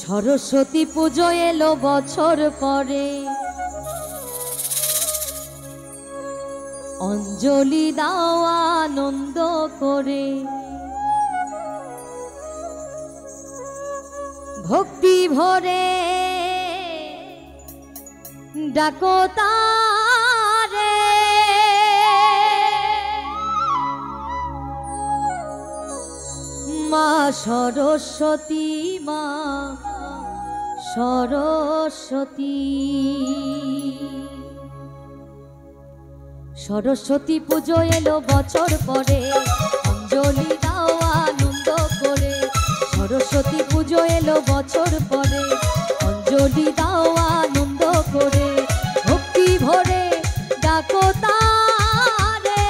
সরস্বতী পুজো এলো বছর পরে, অঞ্জলি দাও আনন্দ করে, ভক্তি ভরে ডাকো তারে, মা সরস্বতী, মা সরস্বতী। সরস্বতী পুজো এলো বছর পরে, অঞ্জলি দাও আনন্দ করে। সরস্বতী পুজো এলো বছর পরে, অঞ্জলি দাও আনন্দ করে, ভক্তি ভরে ডাকো তারে,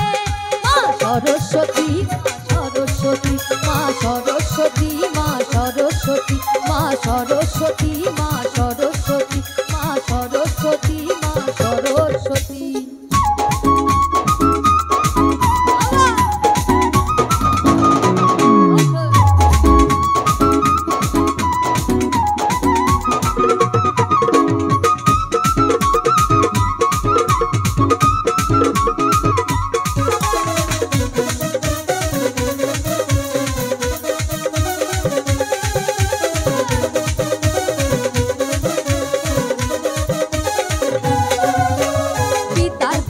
মা সরস্বতী, সরস্বতী, মা সরস্বতী, মা সরস্বতী, মা সরস্বতী, মা সরস্বতী, মা সরস্বতী, মা সরস্বতী।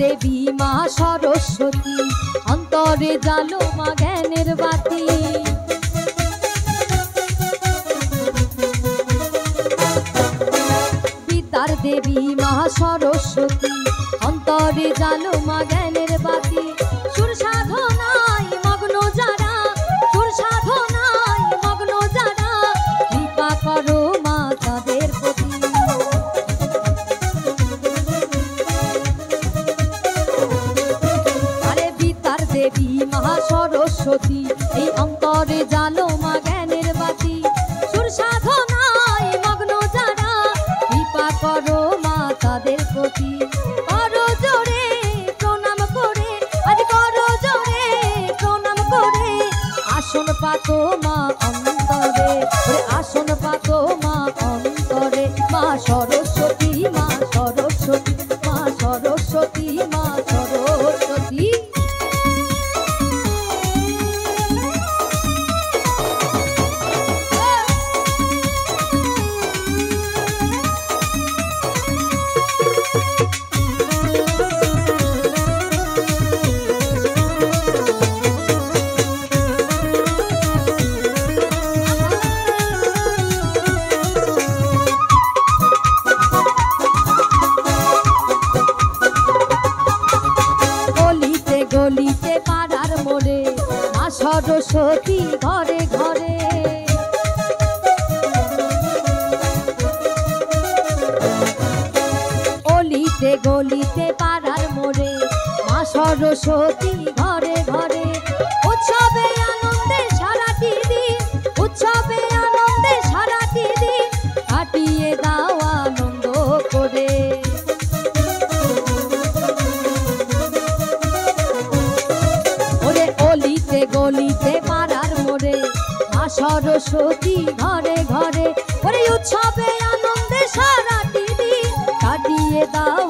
দেবী মা সরস্বতী, অন্তরে জালো মা জ্ঞানের বাতি। বিদ্যার দেবী মা সরস্বতী, অন্তরে জালো মা জ্ঞানের বাতি। সুর সাধনায় মগ্ন যারা, সুর সাধনায় মগ্ন যারা, কৃপা করো মা তাদের প্রতি। দেবী মহা সরস্বতী, এই অন্তরে জালো মা জ্ঞানের বাতি। সুর সাধনায় মগ্ন যারা, কৃপা করো মা তাদের প্রতি। করো জোরে প্রণাম করে, আজ করো জোরে প্রণাম করে, আসন পাতো মা অন্তরে, আসন পাতো মা অন্তরে। মা সরস্বতী, মা সরস্বতী, মা সরস্বতী, মা সরস্বতী। গলিতে পাড়ার মোড়ে মা সরস্বতী ঘরে ঘরে, অলিতে গলিতে পাড়ার মোড়ে মা সরস্বতী ঘরে ঘরে। উৎসবে আনন্দে সারাটি দিন, উৎসবে আনন্দে সারাটি দিন, কাটিয়ে দাও আনন্দ করে। গলিতে গলিতে পাড়ার মোড়ে মা সরস্বতী ঘরে ঘরে, ওরে উৎসবে আনন্দে সারাটি দিন, কাটিয়ে দাও